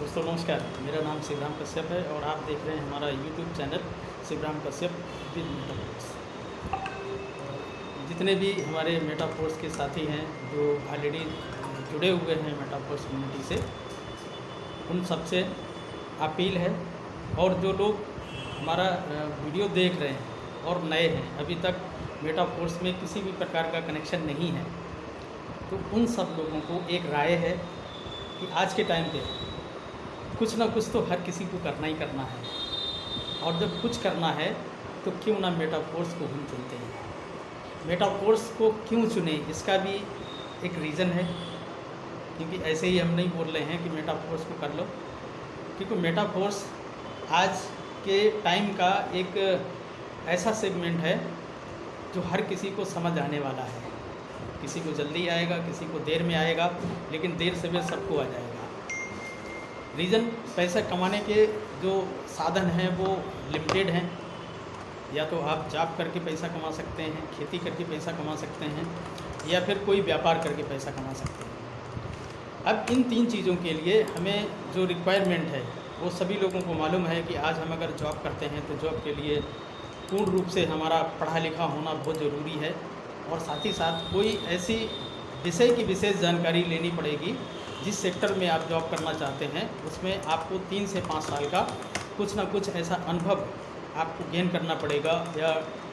दोस्तों नमस्कार, मेरा नाम शिवराम कश्यप है और आप देख रहे हैं हमारा YouTube channel Shivram Kashyap with Metaforce. जितने भी हमारे मेटाफोर्स के साथी हैं जो ऑलरेडी जुड़े हुए हैं मेटाफोर्स कम्युनिटी से, उन सबसे अपील है। और जो लोग हमारा वीडियो देख रहे हैं और नए हैं, अभी तक मेटाफोर्स में किसी भी प्रकार का कनेक्शन नहीं है, तो उन सब लोगों को एक राय है कि आज के टाइम पे कुछ ना कुछ तो हर किसी को करना ही करना है। और जब कुछ करना है तो क्यों ना मेटाफोर्स को हम चुनते हैं। मेटाफोर्स को क्यों चुने, इसका भी एक रीज़न है, क्योंकि ऐसे ही हम नहीं बोल रहे हैं कि मेटाफोर्स को कर लो, क्योंकि मेटाफोर्स आज के टाइम का एक ऐसा सेगमेंट है जो हर किसी को समझ आने वाला है। किसी को जल्दी आएगा, किसी को देर में आएगा, लेकिन देर से भी सबको आ जाएगा। रीज़न, पैसा कमाने के जो साधन हैं वो लिमिटेड हैं। या तो आप जॉब करके पैसा कमा सकते हैं, खेती करके पैसा कमा सकते हैं, या फिर कोई व्यापार करके पैसा कमा सकते हैं। अब इन तीन चीज़ों के लिए हमें जो रिक्वायरमेंट है वो सभी लोगों को मालूम है कि आज हम अगर जॉब करते हैं तो जॉब के लिए पूर्ण रूप से हमारा पढ़ा लिखा होना बहुत ज़रूरी है। और साथ ही साथ कोई ऐसी विषय की विशेष जानकारी लेनी पड़ेगी। जिस सेक्टर में आप जॉब करना चाहते हैं उसमें आपको 3 से 5 साल का कुछ ना कुछ ऐसा अनुभव आपको गेन करना पड़ेगा, या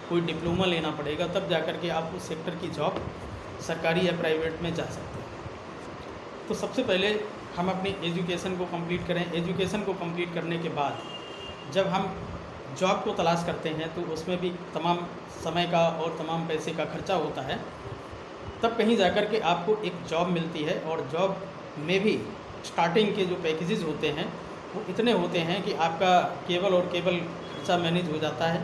कोई डिप्लोमा लेना पड़ेगा, तब जा कर के आप उस सेक्टर की जॉब सरकारी या प्राइवेट में जा सकते हैं। तो सबसे पहले हम अपनी एजुकेशन को कंप्लीट करें। एजुकेशन को कंप्लीट करने के बाद जब हम जॉब को तलाश करते हैं तो उसमें भी तमाम समय का और तमाम पैसे का खर्चा होता है। तब कहीं जाकर के आपको एक जॉब मिलती है, और जॉब में भी स्टार्टिंग के जो पैकेजेस होते हैं वो इतने होते हैं कि आपका केवल और केवल खर्चा मैनेज हो जाता है,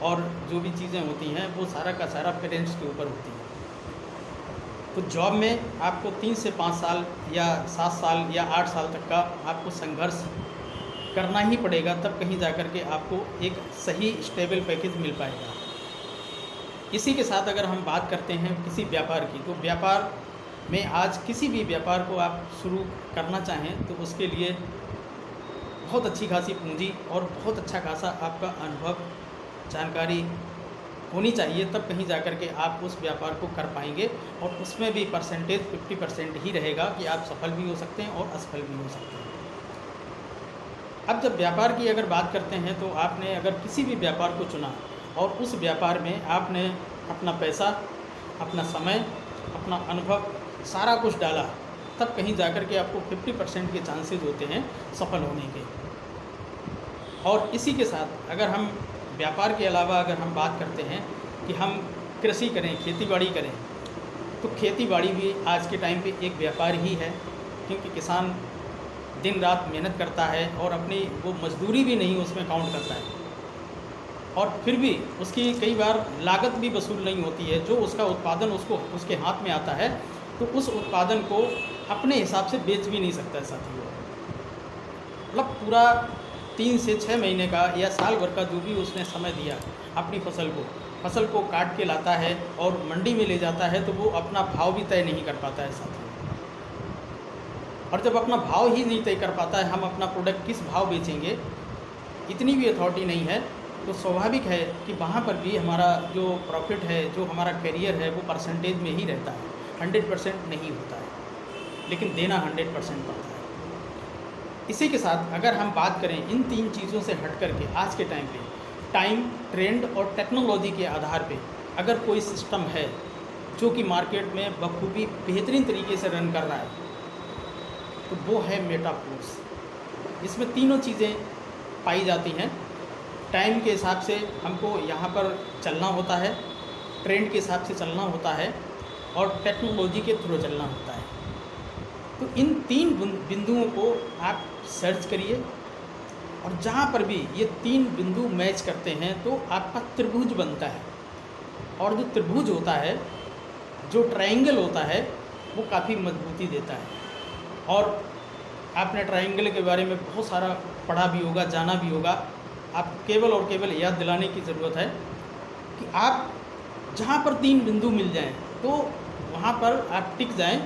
और जो भी चीज़ें होती हैं वो सारा का सारा पेरेंट्स के ऊपर होती हैं। तो जॉब में आपको 3 से 5 साल या 7 साल या 8 साल तक का आपको संघर्ष करना ही पड़ेगा, तब कहीं जाकर के आपको एक सही स्टेबल पैकेज मिल पाएगा। इसी के साथ अगर हम बात करते हैं किसी व्यापार की, तो व्यापार में आज किसी भी व्यापार को आप शुरू करना चाहें तो उसके लिए बहुत अच्छी खासी पूंजी और बहुत अच्छा खासा आपका अनुभव, जानकारी होनी चाहिए, तब कहीं जाकर के आप उस व्यापार को कर पाएंगे। और उसमें भी परसेंटेज 50% ही रहेगा कि आप सफल भी हो सकते हैं और असफल भी हो सकते हैं। अब जब व्यापार की अगर बात करते हैं तो आपने अगर किसी भी व्यापार को चुना और उस व्यापार में आपने अपना पैसा, अपना समय, अपना अनुभव सारा कुछ डाला, तब कहीं जाकर के आपको 50% के चांसेस होते हैं सफल होने के। और इसी के साथ अगर हम व्यापार के अलावा अगर हम बात करते हैं कि हम कृषि करें, खेतीबाड़ी करें, तो खेतीबाड़ी भी आज के टाइम पे एक व्यापार ही है, क्योंकि किसान दिन रात मेहनत करता है और अपनी वो मजदूरी भी नहीं उसमें काउंट करता है, और फिर भी उसकी कई बार लागत भी वसूल नहीं होती है। जो उसका उत्पादन उसको उसके हाथ में आता है तो उस उत्पादन को अपने हिसाब से बेच भी नहीं सकता है साथियों। मतलब पूरा 3 से 6 महीने का या साल भर का जो भी उसने समय दिया अपनी फसल को काट के लाता है और मंडी में ले जाता है, तो वो अपना भाव भी तय नहीं कर पाता है साथियों। और जब अपना भाव ही नहीं तय कर पाता है, हम अपना प्रोडक्ट किस भाव बेचेंगे, इतनी भी अथॉरिटी नहीं है, तो स्वाभाविक है कि वहाँ पर भी हमारा जो प्रॉफिट है, जो हमारा करियर है, वो परसेंटेज में ही रहता है। 100% नहीं होता है, लेकिन देना 100% पड़ता है। इसी के साथ अगर हम बात करें इन 3 चीज़ों से हट करके आज के टाइम पे टाइम, ट्रेंड और टेक्नोलॉजी के आधार पे अगर कोई सिस्टम है जो कि मार्केट में बखूबी बेहतरीन तरीके से रन कर रहा है, तो वो है मेटाफोर्स। इसमें तीनों चीज़ें पाई जाती हैं। टाइम के हिसाब से हमको यहाँ पर चलना होता है, ट्रेंड के हिसाब से चलना होता है, और टेक्नोलॉजी के थ्रू चलना होता है। तो इन 3 बिंदुओं को आप सर्च करिए, और जहाँ पर भी ये 3 बिंदु मैच करते हैं तो आपका त्रिभुज बनता है। और जो त्रिभुज होता है, जो ट्रायंगल होता है, वो काफ़ी मजबूती देता है। और आपने ट्रायंगल के बारे में बहुत सारा पढ़ा भी होगा, जाना भी होगा। आप केवल और केवल याद दिलाने की ज़रूरत है कि आप जहाँ पर 3 बिंदु मिल जाएं तो वहाँ पर आप टिक जाएं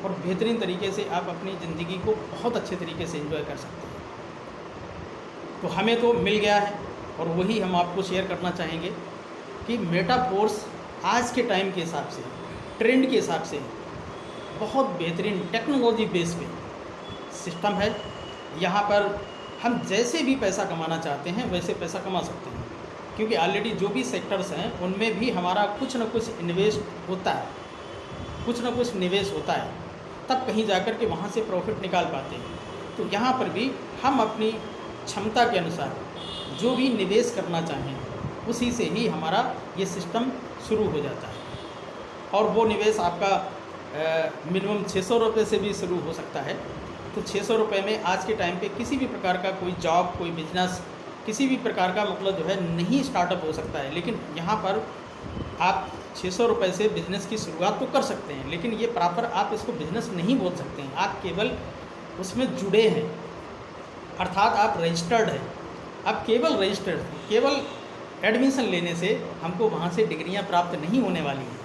और बेहतरीन तरीके से आप अपनी ज़िंदगी को बहुत अच्छे तरीके से एंजॉय कर सकते हैं। तो हमें तो मिल गया है और वही हम आपको शेयर करना चाहेंगे कि मेटाफोर्स आज के टाइम के हिसाब से, ट्रेंड के हिसाब से बहुत बेहतरीन टेक्नोलॉजी बेस पे सिस्टम है। यहाँ पर हम जैसे भी पैसा कमाना चाहते हैं वैसे पैसा कमा सकते हैं, क्योंकि ऑलरेडी जो भी सेक्टर्स हैं उनमें भी हमारा कुछ न कुछ इन्वेस्ट होता है, कुछ न कुछ निवेश होता है, तब कहीं जाकर के वहाँ से प्रॉफिट निकाल पाते हैं। तो यहाँ पर भी हम अपनी क्षमता के अनुसार जो भी निवेश करना चाहें उसी से ही हमारा ये सिस्टम शुरू हो जाता है। और वो निवेश आपका मिनिमम 600 रुपये से भी शुरू हो सकता है। तो 600 रुपये में आज के टाइम पे किसी भी प्रकार का कोई जॉब, कोई बिजनेस, किसी भी प्रकार का मतलब जो है नहीं स्टार्टअप हो सकता है। लेकिन यहाँ पर आप 600 रुपये से बिज़नेस की शुरुआत तो कर सकते हैं, लेकिन ये प्रॉपर आप इसको बिज़नेस नहीं बोल सकते हैं। आप केवल उसमें जुड़े हैं, अर्थात आप रजिस्टर्ड हैं। आप केवल रजिस्टर्ड, केवल एडमिशन लेने से हमको वहाँ से डिग्रियाँ प्राप्त नहीं होने वाली हैं।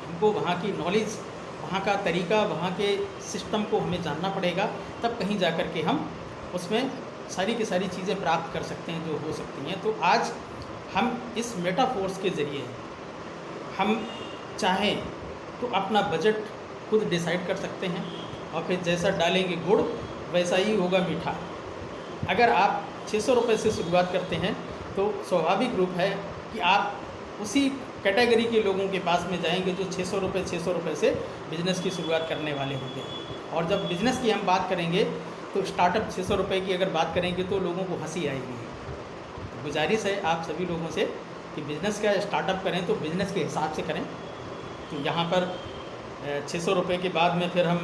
हमको वहाँ की नॉलेज, वहाँ का तरीका, वहाँ के सिस्टम को हमें जानना पड़ेगा, तब कहीं जा कर के हम उसमें सारी की सारी चीज़ें प्राप्त कर सकते हैं जो हो सकती हैं। तो आज हम इस मेटाफोर्स के ज़रिए हम चाहें तो अपना बजट खुद डिसाइड कर सकते हैं, और फिर जैसा डालेंगे गुड़ वैसा ही होगा मीठा। अगर आप 600 रुपये से शुरुआत करते हैं तो स्वाभाविक रूप है कि आप उसी कैटेगरी के लोगों के पास में जाएंगे जो 600 रुपये से बिज़नेस की शुरुआत करने वाले होंगे। और जब बिज़नेस की हम बात करेंगे तो स्टार्टअप 600 रुपये की अगर बात करेंगे तो लोगों को हंसी आएगी। गुजारिश है आप सभी लोगों से कि बिज़नेस का स्टार्टअप करें तो बिज़नेस के हिसाब से करें। तो यहाँ पर 600 रुपये के बाद में फिर हम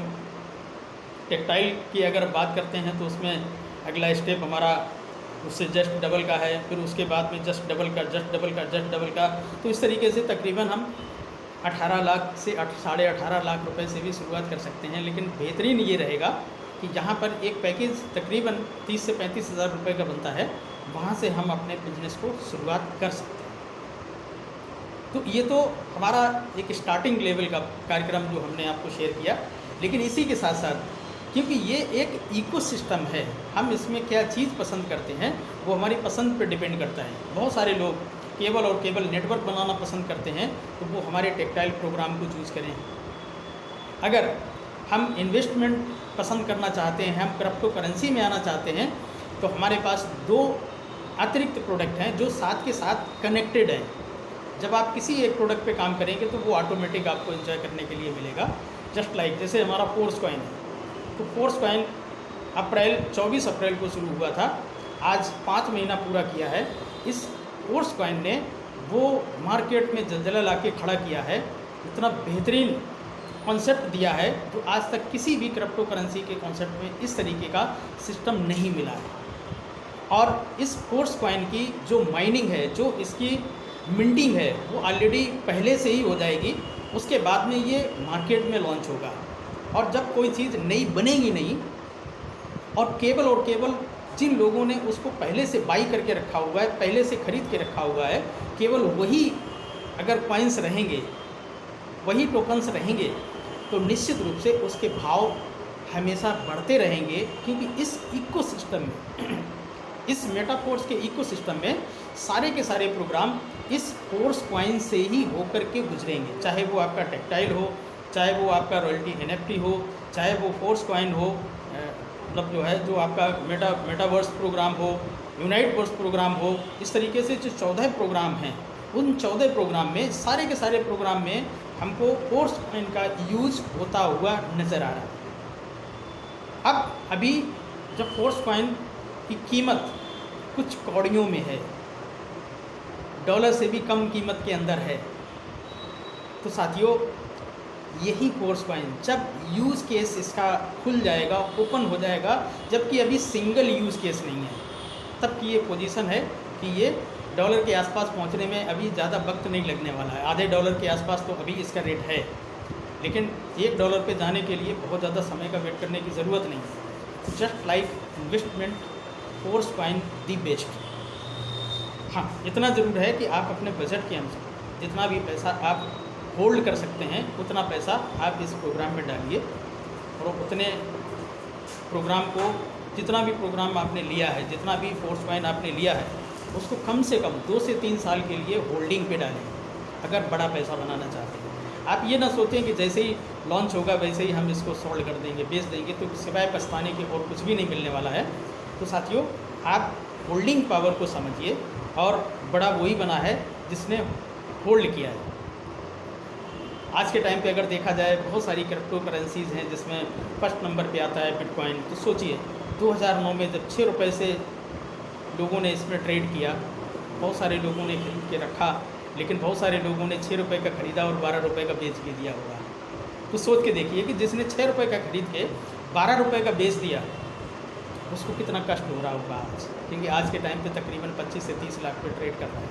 टेक्सटाइल की अगर बात करते हैं तो उसमें अगला स्टेप हमारा उससे जस्ट डबल का है, फिर उसके बाद में जस्ट डबल का, जस्ट डबल का, जस्ट डबल का। तो इस तरीके से तकरीबन हम 18 लाख से 18.5 लाख रुपए से भी शुरुआत कर सकते हैं। लेकिन बेहतरीन ये रहेगा कि यहाँ पर एक पैकेज तकरीबन 30 से 35 हज़ार रुपये का बनता है, वहाँ से हम अपने बिजनेस को शुरुआत कर सकते हैं। तो ये तो हमारा एक स्टार्टिंग लेवल का कार्यक्रम जो हमने आपको शेयर किया। लेकिन इसी के साथ साथ क्योंकि ये एक इकोसिस्टम है, हम इसमें क्या चीज़ पसंद करते हैं वो हमारी पसंद पर डिपेंड करता है। बहुत सारे लोग केवल और केवल नेटवर्क बनाना पसंद करते हैं, तो वो हमारे टेक्सटाइल प्रोग्राम को चूज़ करें। अगर हम इन्वेस्टमेंट पसंद करना चाहते हैं, हम क्रिप्टो करेंसी में आना चाहते हैं, तो हमारे पास 2 अतिरिक्त प्रोडक्ट हैं जो साथ के साथ कनेक्टेड हैं। जब आप किसी एक प्रोडक्ट पे काम करेंगे तो वो ऑटोमेटिक आपको एंजॉय करने के लिए मिलेगा। जस्ट लाइक जैसे हमारा फोर्स कॉइन है, तो फोर्स कॉइन 24 अप्रैल को शुरू हुआ था, आज 5 महीना पूरा किया है। इस फोर्स कॉइन ने वो मार्केट में जलजला ला के खड़ा किया है, इतना बेहतरीन कॉन्सेप्ट दिया है जो आज तक किसी भी क्रिप्टो करेंसी के कॉन्सेप्ट में इस तरीके का सिस्टम नहीं मिला है। और इस फोर्स कॉइन की जो माइनिंग है, जो इसकी मिंटिंग है, वो ऑलरेडी पहले से ही हो जाएगी। उसके बाद में ये मार्केट में लॉन्च होगा। और जब कोई चीज़ नई बनेगी नहीं, और केवल जिन लोगों ने उसको पहले से बाई करके रखा हुआ है, पहले से ख़रीद के रखा हुआ है, केवल वही अगर कॉइन्स रहेंगे, वही टोकन्स रहेंगे, तो निश्चित रूप से उसके भाव हमेशा बढ़ते रहेंगे। क्योंकि इस इकोसिस्टम में, इस मेटाफोर्स के इकोसिस्टम में सारे के सारे प्रोग्राम इस फोर्स कॉइन से ही होकर के गुजरेंगे। चाहे वो आपका टेक्सटाइल हो, चाहे वो आपका रॉयल्टी NFT हो, चाहे वो फोर्स कॉइन हो, मतलब जो है जो आपका मेटावर्स प्रोग्राम हो, यूनाइट वर्स प्रोग्राम हो, इस तरीके से जो 14 प्रोग्राम हैं, उन 14 प्रोग्राम में सारे के सारे प्रोग्राम में हमको फोर्स कॉइन का यूज होता हुआ नज़र आ रहा है। अब अभी जब फोर्स कॉइन की कीमत कुछ कौड़ियों में है, डॉलर से भी कम कीमत के अंदर है, तो साथियों यही फोर्स कॉइन जब यूज़ केस इसका खुल जाएगा, ओपन हो जाएगा, जबकि अभी सिंगल यूज़ केस नहीं है, तब की ये पोजीशन है कि ये डॉलर के आसपास पहुंचने में अभी ज़्यादा वक्त नहीं लगने वाला है। आधे डॉलर के आसपास तो अभी इसका रेट है, लेकिन $1 पे जाने के लिए बहुत ज़्यादा समय का वेट करने की ज़रूरत नहीं है। Just like investment, force coin the best. हाँ, इतना ज़रूर है कि आप अपने बजट के अनुसार जितना भी पैसा आप होल्ड कर सकते हैं, उतना पैसा आप इस प्रोग्राम में डालिए। और उतने प्रोग्राम को, जितना भी प्रोग्राम आपने लिया है, जितना भी फोर्स कॉइन आपने लिया है, उसको कम से कम 2 से 3 साल के लिए होल्डिंग पे डालें अगर बड़ा पैसा बनाना चाहते हैं। आप ये ना सोचें कि जैसे ही लॉन्च होगा वैसे ही हम इसको सोल्ड कर देंगे, बेच देंगे, तो सिवाय पछताने के और कुछ भी नहीं मिलने वाला है। तो साथियों, आप होल्डिंग पावर को समझिए, और बड़ा वही बना है जिसने होल्ड किया है। आज के टाइम पे अगर देखा जाए, बहुत सारी क्रिप्टो करेंसीज़ हैं जिसमें फर्स्ट नंबर पे आता है बिटकॉइन। तो सोचिए 2009 में जब 6 रुपये से लोगों ने इसमें ट्रेड किया, बहुत सारे लोगों ने खरीद के रखा, लेकिन बहुत सारे लोगों ने 6 रुपये का ख़रीदा और 12 रुपये का बेच के दिया होगा। तो सोच के देखिए कि जिसने 6 रुपये का खरीद के 12 रुपये का बेच दिया, उसको कितना कष्ट हो रहा होगा आज, क्योंकि आज के टाइम पे तकरीबन 25 से 30 लाख पे ट्रेड कर रहा है।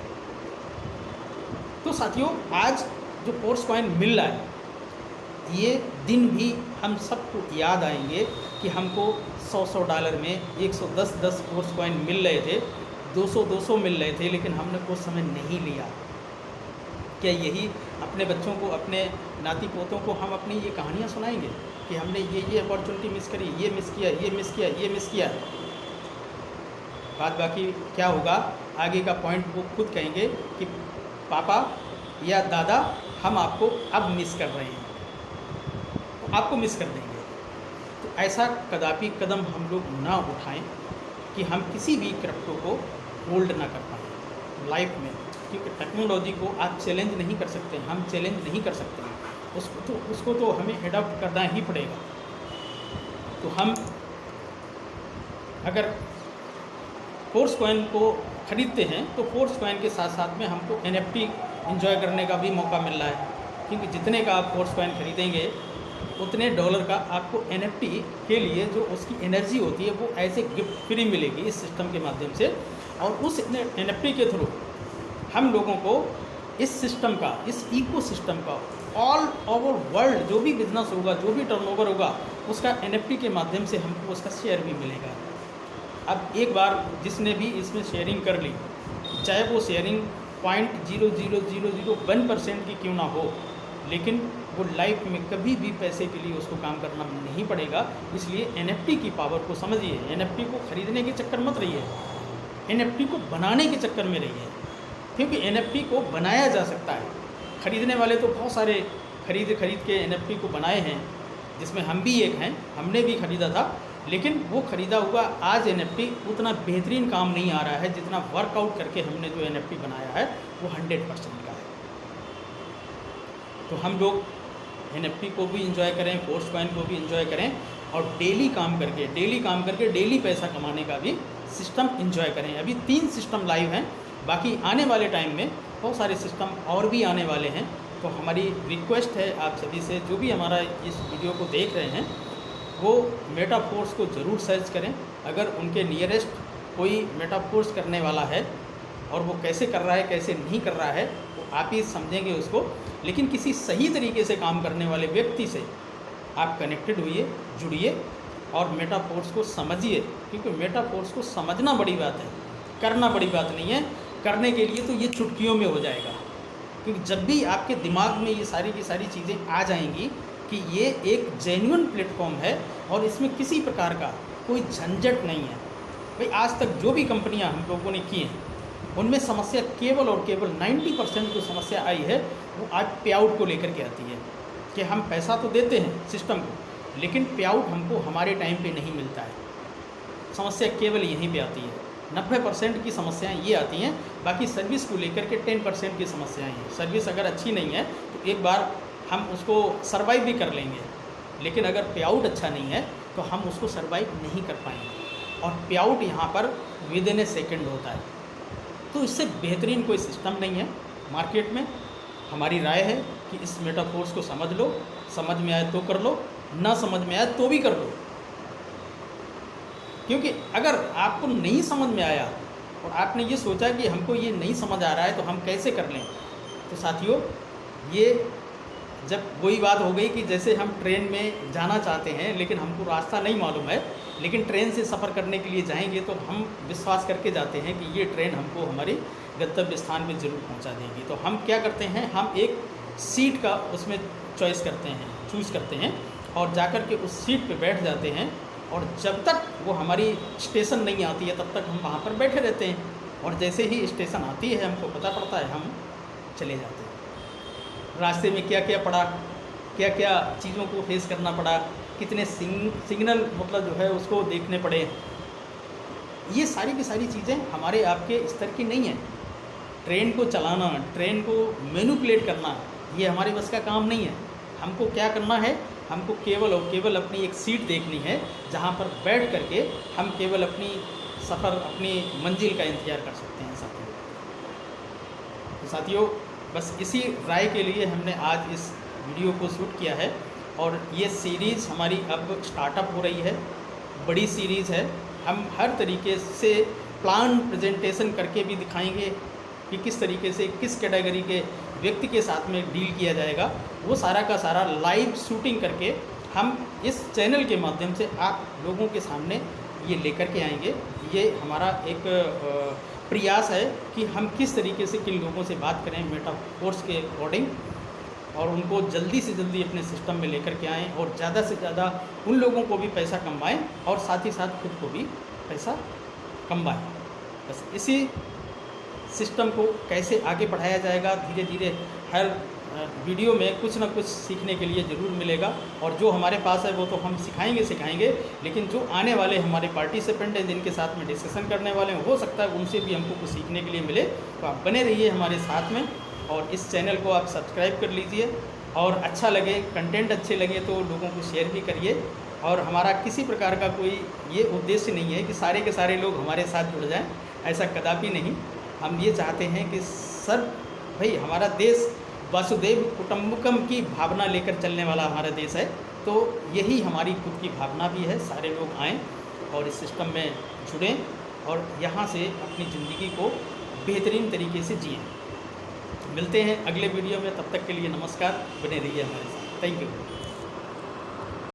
तो साथियों, आज जो फोर्स कॉइन मिल रहा है, ये दिन भी हम सबको याद आएंगे कि हमको $100 में 110 फोर्स कॉइन मिल रहे थे, 200 मिल रहे थे, लेकिन हमने उस समय नहीं लिया। क्या यही अपने बच्चों को, अपने नाती पोतों को हम अपनी ये कहानियाँ सुनाएंगे कि हमने ये अपॉर्चुनिटी मिस करी, ये मिस किया, ये मिस किया, ये मिस किया? बाकी क्या होगा, आगे का पॉइंट वो खुद कहेंगे कि पापा या दादा, हम आपको अब मिस कर रहे हैं, तो आपको मिस कर देंगे। तो ऐसा कदापि कदम हम लोग ना उठाएं कि हम किसी भी क्रिप्टो को होल्ड ना कर पाएँ लाइफ में, क्योंकि टेक्नोलॉजी को आप चैलेंज नहीं कर सकते, हम चैलेंज नहीं कर सकते हैं उसको तो हमें एडॉप्ट करना ही पड़ेगा। तो हम अगर फोर्स कॉइन को ख़रीदते हैं तो फोर्स कॉइन के साथ साथ में हमको NFT एंजॉय करने का भी मौका मिल रहा है, क्योंकि जितने का आप फोर्स कॉइन खरीदेंगे उतने डॉलर का आपको NFT के लिए जो उसकी एनर्जी होती है वो ऐसे गिफ्ट फ्री मिलेगी इस सिस्टम के माध्यम से। और उस NFT के थ्रू हम लोगों को इस सिस्टम का, इस इकोसिस्टम का ऑल ओवर वर्ल्ड जो भी बिजनेस होगा, जो भी टर्नओवर होगा, उसका NFT के माध्यम से हमको उसका शेयर भी मिलेगा। अब एक बार जिसने भी इसमें शेयरिंग कर ली, चाहे वो शेयरिंग 0.00001% की क्यों ना हो, लेकिन वो लाइफ में कभी भी पैसे के लिए उसको काम करना नहीं पड़ेगा। इसलिए NFT की पावर को समझिए। NFT को ख़रीदने के चक्कर मत रहिए, NFT को बनाने के चक्कर में रहिए, क्योंकि NFT को बनाया जा सकता है। ख़रीदने वाले तो बहुत सारे खरीद के NFT को बनाए हैं, जिसमें हम भी एक हैं, हमने भी ख़रीदा था, लेकिन वो ख़रीदा हुआ आज NFT उतना बेहतरीन काम नहीं आ रहा है जितना वर्कआउट करके हमने जो NFT बनाया है वो 100% का है। तो हम लोग NFT को भी इंजॉय करें, फोर्स कॉइन को भी इंजॉय करें, और डेली काम करके डेली पैसा कमाने का भी सिस्टम इंजॉय करें। अभी 3 सिस्टम लाइव हैं, बाकी आने वाले टाइम में बहुत सारे सिस्टम और भी आने वाले हैं। तो हमारी रिक्वेस्ट है आप सभी से, जो भी हमारा इस वीडियो को देख रहे हैं, वो मेटाफोर्स को ज़रूर सर्च करें। अगर उनके नियरेस्ट कोई मेटाफोर्स करने वाला है और वो कैसे कर रहा है, कैसे नहीं कर रहा है, वो आप ही समझेंगे उसको। लेकिन किसी सही तरीके से काम करने वाले व्यक्ति से आप कनेक्टेड होइए, जुड़िए और मेटाफोर्स को समझिए, क्योंकि मेटाफोर्स को समझना बड़ी बात है, करना बड़ी बात नहीं है। करने के लिए तो ये चुटकियों में हो जाएगा, क्योंकि जब भी आपके दिमाग में ये सारी की सारी चीज़ें आ जाएंगी कि ये एक जेन्युइन प्लेटफॉर्म है और इसमें किसी प्रकार का कोई झंझट नहीं है। भाई आज तक जो भी कंपनियां हम लोगों ने की हैं, उनमें समस्या केवल और केवल 90% जो समस्या आई है वो आज पे आउट को लेकर के आती है कि हम पैसा तो देते हैं सिस्टम को, लेकिन पे आउट हमको हमारे टाइम पे नहीं मिलता है। समस्या केवल यहीं पे आती है। 90% की समस्याएं ये आती हैं, बाकी सर्विस को लेकर के 10% की समस्याएं हैं। सर्विस अगर अच्छी नहीं है तो एक बार हम उसको सर्वाइव भी कर लेंगे, लेकिन अगर पे आउट अच्छा नहीं है तो हम उसको सर्वाइव नहीं कर पाएंगे। और पे आउट यहाँ पर विद इन ए सेकेंड होता है। तो इससे बेहतरीन कोई सिस्टम नहीं है मार्केट में। हमारी राय है कि इस मेटाफोर्स को समझ लो, समझ में आए तो कर लो, ना समझ में आए तो भी कर लो। क्योंकि अगर आपको नहीं समझ में आया और आपने ये सोचा कि हमको ये नहीं समझ आ रहा है तो हम कैसे कर लें, तो साथियों ये जब वही बात हो गई कि जैसे हम ट्रेन में जाना चाहते हैं लेकिन हमको रास्ता नहीं मालूम है, लेकिन ट्रेन से सफ़र करने के लिए जाएंगे तो हम विश्वास करके जाते हैं कि ये ट्रेन हमको हमारे गंतव्य स्थान पे ज़रूर पहुंचा देगी। तो हम क्या करते हैं, हम एक सीट का उसमें चॉइस करते हैं, चूज़ करते हैं और जाकर के उस सीट पे बैठ जाते हैं, और जब तक वो हमारी स्टेशन नहीं आती है तब तक हम वहाँ पर बैठे रहते हैं, और जैसे ही स्टेशन आती है हमको पता पड़ता है हम चले जाते हैं। रास्ते में क्या क्या पड़ा, क्या क्या चीज़ों को फेस करना पड़ा, कितने सिग्नल मतलब जो है उसको देखने पड़े, ये सारी की सारी चीज़ें हमारे आपके स्तर की नहीं है। ट्रेन को चलाना, ट्रेन को मैनिपुलेट करना, ये हमारे बस का काम नहीं है। हमको क्या करना है, हमको केवल और केवल अपनी एक सीट देखनी है जहाँ पर बैठ करके हम केवल अपनी सफ़र, अपनी मंजिल का इंतज़ार कर सकते हैं साथियों। तो साथियों, बस इसी राय के लिए हमने आज इस वीडियो को शूट किया है, और ये सीरीज़ हमारी अब स्टार्टअप हो रही है, बड़ी सीरीज़ है। हम हर तरीके से प्लान प्रेजेंटेशन करके भी दिखाएंगे कि किस तरीके से किस कैटेगरी के व्यक्ति के साथ में डील किया जाएगा, वो सारा का सारा लाइव शूटिंग करके हम इस चैनल के माध्यम से आप लोगों के सामने ये लेकर के आएंगे। ये हमारा एक प्रयास है कि हम किस तरीके से किन लोगों से बात करें मेटाफोर्स के अकॉर्डिंग, और उनको जल्दी से जल्दी अपने सिस्टम में लेकर के आएँ, और ज़्यादा से ज़्यादा उन लोगों को भी पैसा कमाएँ और साथ ही साथ खुद को भी पैसा कमाएँ। बस इसी सिस्टम को कैसे आगे बढ़ाया जाएगा, धीरे धीरे हर वीडियो में कुछ ना कुछ सीखने के लिए ज़रूर मिलेगा, और जो हमारे पास है वो तो हम सिखाएंगे, लेकिन जो आने वाले हमारे पार्टिसिपेंट हैं जिनके साथ में डिस्कशन करने वाले हैं, हो सकता है उनसे भी हमको कुछ सीखने के लिए मिले। तो आप बने रहिए हमारे साथ में, और इस चैनल को आप सब्सक्राइब कर लीजिए, और अच्छा लगे, कंटेंट अच्छे लगे तो लोगों को शेयर भी करिए। और हमारा किसी प्रकार का कोई ये उद्देश्य नहीं है कि सारे के सारे लोग हमारे साथ जुड़ जाएँ, ऐसा कदापि नहीं। हम ये चाहते हैं कि सर भाई, हमारा देश वसुधैव कुटुंबकम की भावना लेकर चलने वाला हमारा देश है, तो यही हमारी खुद की भावना भी है। सारे लोग आएँ और इस सिस्टम में जुड़ें, और यहाँ से अपनी ज़िंदगी को बेहतरीन तरीके से जिएँ। मिलते हैं अगले वीडियो में, तब तक के लिए नमस्कार, बने रहिए हमारे साथ। Thank you.